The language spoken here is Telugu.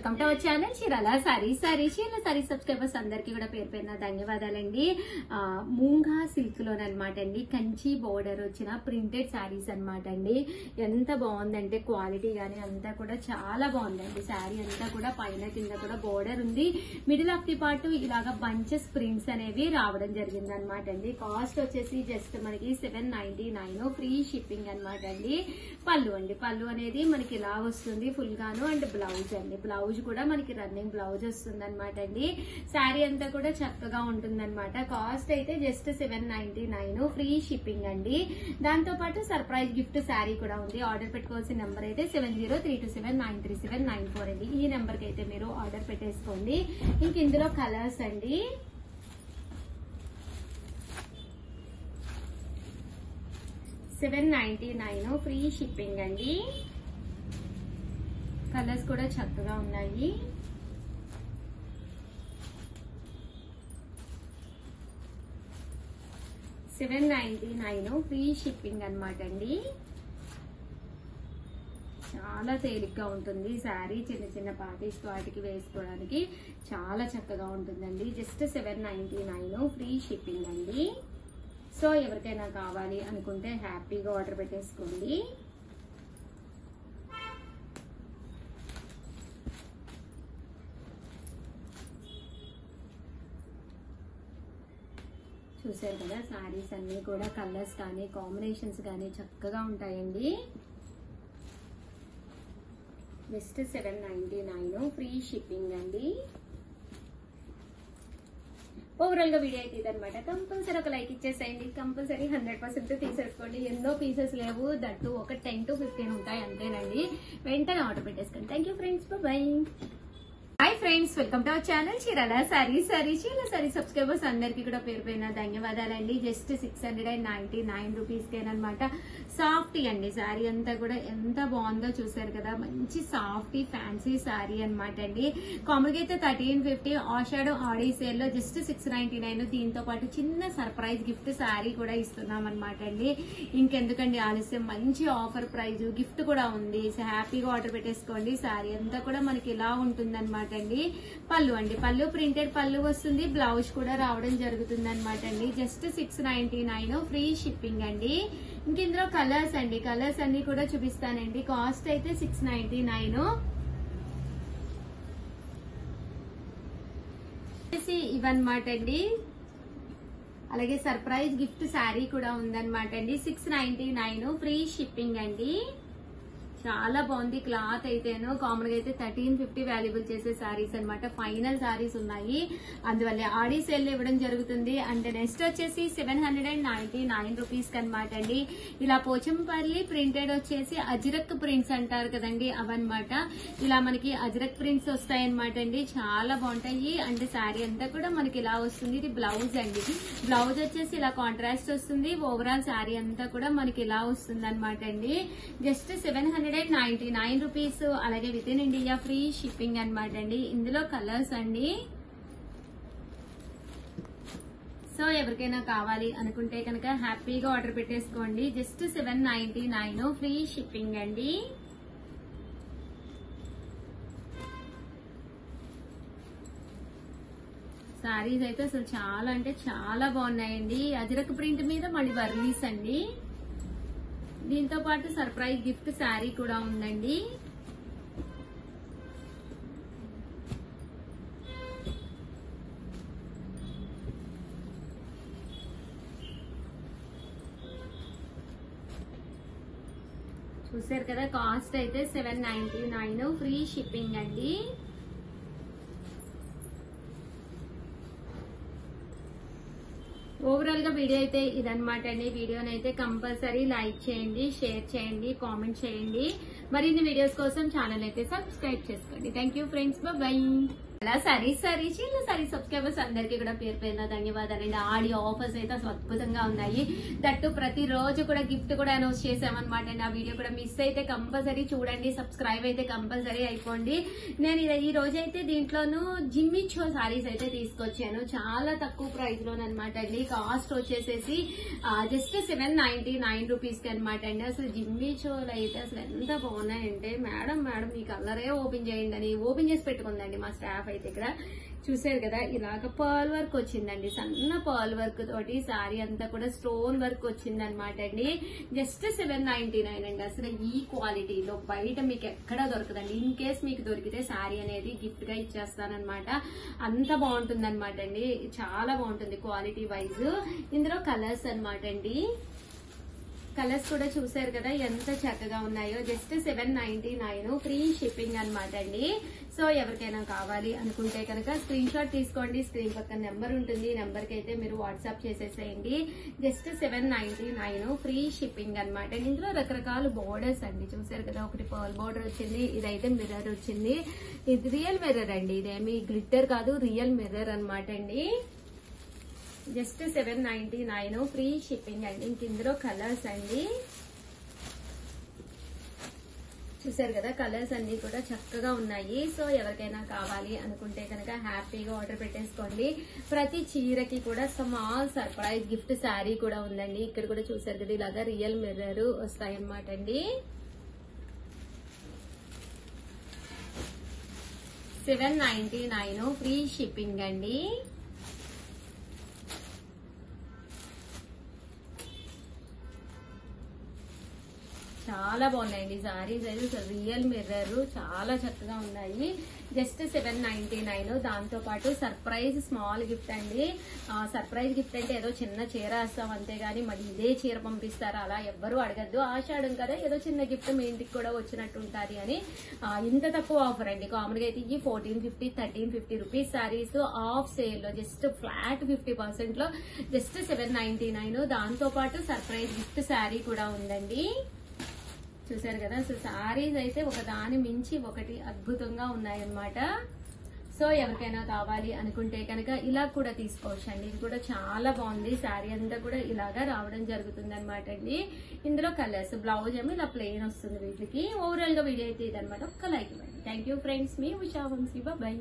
Welcome to our channel Chirala saris. Chirala saris subscribers అందరికీ కూడా పేరు పేరున ధన్యవాదాలండి. మూంగా సిల్క్ లోనమాట అండి, కంచి బోర్డర్ వచ్చిన ప్రింటెడ్ సారీస్ అనమాట అండి. ఎంత బాగుందంటే క్వాలిటీ గానీ అంతా కూడా చాలా బాగుందండి. శారీ అంతా కూడా పైన కింద కూడా బోర్డర్ ఉంది. మిడిల్ ఆఫ్ ది పార్ట్ ఇలాగా బంచెస్ ప్రింట్స్ అనేవి రావడం జరిగింది అనమాట అండి. కాస్ట్ వచ్చేసి జస్ట్ మనకి 799, ఫ్రీ షిప్పింగ్ అనమాట అండి. పళ్ళు అండి, పళ్ళు అనేది మనకి ఇలా వస్తుంది ఫుల్ గాను. అండ్ బ్లౌజ్ అండి, బ్లౌజ్ కూడా మనకి రన్నింగ్ బ్లౌజ్ వస్తుంది అనమాట అండి. శారీ అంతా కూడా చక్కగా ఉంటుంది అనమాట. కాస్ట్ అయితే జస్ట్ 799, ఫ్రీ షిప్పింగ్ అండి. దాంతో పాటు సర్ప్రైజ్ గిఫ్ట్ శారీ కూడా ఉంది. ఆర్డర్ పెట్టుకోవాల్సిన నెంబర్ అయితే 703227937994 అండి. ఈ నెంబర్ కి అయితే మీరు ఆర్డర్ పెట్టేసుకోండి. ఇంక ఇందులో కలర్స్ అండి, $799, ఫ్రీ షిప్పింగ్ అండి. కలర్స్ కూడా చక్కగా ఉన్నాయి. $799, ఫ్రీ షిప్పింగ్ అనమాట అండి. చాలా తేలిగ్గా ఉంటుంది శారీ. చిన్న చిన్న పార్టీస్ వాటికి వేసుకోవడానికి చాలా చక్కగా ఉంటుందండి. జస్ట్ 799, ఫ్రీ షిప్పింగ్ అండి. సో ఎవరికైనా కావాలి అనుకుంటే హ్యాపీగా ఆర్డర్ పెట్టేసుకోండి. చూసారు కదా, శారీస్ అన్ని కూడా కలర్స్ కానీ కాంబినేషన్స్ కానీ చక్కగా ఉంటాయండి. జస్ట్ 799, ఫ్రీ షిప్పింగ్ అండి. ఓవరాల్ గా వీడియో అయితే ఇదనమాట. కంపల్సరీ ఒక లైక్ ఇచ్చేసేయండి. కంపల్సరీ 100% తీసేసుకోండి. ఎన్నో పీసెస్ లేవు, దట్టు ఒక 10 to 15 ఉంటాయి అంతేనండి. వెంటనే ఆర్డర్ పెట్టేసుకోండి. Thank you friends, by. Hi friends, welcome to our channel Chirala saris. Chirala sorry subscribers అందరికీ కూడా పేరు పైన ధన్యవాదాలండి. Just 699 rupees కేనమాట. సాఫ్టీ అండి, శారీ అంతా కూడా ఎంత బాగుందో చూసారు కదా. మంచి సాఫ్టీ ఫ్యాన్సీ శారీ అనమాట అండి. కామన్గా అయితే 1350, ఆషాఢ ఆడీ సేల్ లో జస్ట్ 699. దీంతో పాటు చిన్న సర్ప్రైజ్ గిఫ్ట్ శారీ కూడా ఇస్తున్నాం అనమాట అండి. ఇంకెందుకండి ఆలస్యం, మంచి ఆఫర్ ప్రైజ్ గిఫ్ట్ కూడా ఉంది. హ్యాపీగా ఆర్డర్ పెట్టేసుకోండి. శారీ అంతా కూడా మనకి ఇలా ఉంటుంది అనమాట అండి. పళ్ళు అండి, పళ్ళు ప్రింటెడ్ పళ్ళు వస్తుంది. బ్లౌజ్ కూడా రావడం జరుగుతుంది అనమాట అండి. జస్ట్ 699, ఫ్రీ షిప్పింగ్ అండి. ఇంక ఇందులో కలర్స్ అండి, కలర్స్ అన్ని కూడా చూపిస్తానండి. కాస్ట్ అయితే 699. ఇవన్నమాట అండి. అలాగే సర్ప్రైజ్ గిఫ్ట్ శారీ కూడా ఉందన్నమాట అండి. 699, ఫ్రీ షిప్పింగ్ అండి. చాలా బాగుంది క్లాత్ అయితేను. కామన్ గా అయితే 1350 వాల్యుబుల్ చేసే శారీస్ అనమాట. ఫైనల్ శారీస్ ఉన్నాయి, అందువల్ల ఆడీ సేల్ ఇవ్వడం జరుగుతుంది. అంటే నెక్స్ట్ వచ్చేసి 799 రూపీస్ అనమాట అండి. ఇలా పోచంపల్లి ప్రింటెడ్ వచ్చేసి అజ్రక్ ప్రింట్స్ అంటారు కదండి, అవన్నమాట. ఇలా మనకి అజ్రక్ ప్రింట్స్ వస్తాయన్నమాట అండి. చాలా బాగుంటాయి. అంటే శారీ అంతా కూడా మనకి ఇలా వస్తుంది. ఇది బ్లౌజ్ అండి. బ్లౌజ్ వచ్చేసి ఇలా కాంట్రాస్ట్ వస్తుంది. ఓవరాల్ శారీ అంతా కూడా మనకి ఇలా వస్తుంది అనమాట అండి. Just 799 rupees. అలాగే within India free shipping అనమాట అండి. ఇందులో కలర్స్ అండి. సో ఎవరికైనా కావాలి అనుకుంటే కనుక హ్యాపీగా ఆర్డర్ పెట్టేసుకోండి. జస్ట్ 799, ఫ్రీ షిప్పింగ్ అండి. శారీస్ అయితే అసలు చాలా అంటే చాలా బాగున్నాయండి. అజరక్ ప్రింట్ మీద మళ్ళీ వర్లీస్ అండి. దీంతో పాటు సర్ప్రైజ్ గిఫ్ట్ శారీ కూడా ఉందండి. చూసారు కదా, కాస్ట్ అయితే 799, ఫ్రీ షిప్పింగ్ అండి. ఓవరాల్ గా వీడియో అయితే ఇదనమాట అండి. వీడియోని అయితే కంపల్సరీ లైక్ చేయండి, షేర్ చేయండి, కామెంట్ చేయండి. మరిన్ని వీడియోస్ కోసం ఛానల్ అయితే సబ్స్క్రైబ్ చేసుకోండి. Thank you friends, by. అలా సరీ సబ్స్క్రైబర్స్ అందరికీ కూడా పేరు పేరున ధన్యవాదాలండి. ఆడియో ఆఫర్స్ అయితే అసలు అద్భుతంగా ఉన్నాయి. దట్టు ప్రతి రోజు కూడా గిఫ్ట్ కూడా అనౌన్స్ చేసామన్నమాట అండి. ఆ వీడియో కూడా మిస్ అయితే కంపల్సరీ చూడండి, సబ్స్క్రైబ్ అయితే కంపల్సరీ అయిపోండి. నేను ఈ రోజు అయితే దీంట్లోనూ జిమ్మిచో సారీస్ అయితే తీసుకొచ్చాను, చాలా తక్కువ ప్రైస్ లోనమాట అండి. కాస్ట్ వచ్చేసేసి జస్ట్ 799 రూపీస్ కి అనమాట అండి. అసలు జిమ్మిచోలు అయితే అసలు ఎంత బాగున్నాయంటే, మేడం ఈ కలరే ఓపెన్ చేయండి అని ఓపెన్ చేసి పెట్టుకుందండి మా స్టాఫ్ అయితే. ఇక్కడ చూసారు కదా, ఇలాగ పర్ల్ వర్క్ వచ్చిందండి, సన్న పర్ల్ వర్క్ తోటి సారీ అంతా కూడా స్టోన్ వర్క్ వచ్చింది అనమాట అండి. జస్ట్ 799 అండి. అసలు ఈ క్వాలిటీలో బయట మీకు ఎక్కడా దొరకదండి. ఇన్ కేస్ మీకు దొరికితే సారీ అనేది గిఫ్ట్ గా ఇచ్చేస్తానమాట. అంత బాగుంటుంది అనమాట అండి, చాలా బాగుంటుంది క్వాలిటీ వైజ్. ఇందులో కలర్స్ అనమాట అండి. కలర్స్ కూడా చూసారు కదా ఎంత చక్కగా ఉన్నాయో. జస్ట్ 799 ఫ్రీ షిప్పింగ్ అనమాట అండి. సో ఎవరికైనా కావాలి అనుకుంటే కనుక స్క్రీన్ షాట్ తీసుకోండి, స్క్రీన్ పక్కన నెంబర్ ఉంటుంది, నెంబర్ కి అయితే మీరు వాట్సాప్ చేసేసేయండి. జస్ట్ 799 ఫ్రీ షిప్పింగ్ అనమాట. ఇందులో రకరకాల బోర్డర్స్ అండి, చూసారు కదా, ఒకటి పర్ల్ బోర్డర్ వచ్చింది, ఇదైతే మిర్రర్ వచ్చింది. ఇది రియల్ మిర్రర్ అండి, ఇదేమి గ్లిట్టర్ కాదు, రియల్ మిర్రర్ అనమాట అండి. జస్ట్ 799 ఫ్రీ షిప్పింగ్ అండి. ఇంక ఇందులో కలర్స్ అండి, చూసారు కదా, కలర్స్ అన్ని కూడా చక్కగా ఉన్నాయి. సో ఎవరికైనా కావాలి అనుకుంటే కనుక హ్యాపీగా ఆర్డర్ పెట్టేసుకోండి. ప్రతి చీరకి కూడా స్మాల్ సర్ప్రైజ్ గిఫ్ట్ శారీ కూడా ఉందండి. ఇక్కడ కూడా చూసారు కదా, ఇలాగా రియల్ మిర్రర్ వస్తాయి అన్నమాట అండి. 799 ఫ్రీ షిప్పింగ్ అండి. చాలా బాగున్నాయండి సారీస్ అయితే, రియల్ మిర్రర్ చాలా చక్కగా ఉన్నాయి. జస్ట్ 799. దాంతో పాటు సర్ప్రైజ్ స్మాల్ గిఫ్ట్ అండి. సర్ప్రైజ్ గిఫ్ట్ అంటే ఏదో చిన్న చీర వేస్తాం అంతేగాని మరి ఇదే చీర పంపిస్తారా అలా ఎవ్వరూ అడగద్దు. ఆషాఢం కదా, ఏదో చిన్న గిఫ్ట్ మీ ఇంటికి కూడా వచ్చినట్టు ఉంటుంది అని ఇంత తక్కువ ఆఫర్ అండి. కామన్ గా అయితే ఈ 1450 1350 రూపీస్ సారీస్ ఆఫ్ సేల్ లో జస్ట్ ఫ్లాట్ 50% లో జస్ట్ 799. దాంతో పాటు సర్ప్రైజ్ గిఫ్ట్ శారీ కూడా ఉందండి. చూసారు కదా, సో సారీస్ అయితే ఒక దాని మించి ఒకటి అద్భుతంగా ఉన్నాయన్నమాట. సో ఎవరికైనా కావాలి అనుకుంటే కనుక ఇలా కూడా తీసుకోవచ్చు అండి. ఇది కూడా చాలా బాగుంది, శారీ అంతా కూడా ఇలాగా రావడం జరుగుతుంది అనమాట అండి. ఇందులో కలర్స్, బ్లౌజ్ ఏమో ఇలా ప్లెయిన్ వస్తుంది వీటికి. ఓవరాల్ గా వీడియో అయితే ఇదనమాట. ఒక్క లైక్ ఇవ్వండి. థ్యాంక్ యూ ఫ్రెండ్స్, మీ ఉషా వంశీ, బాయ్.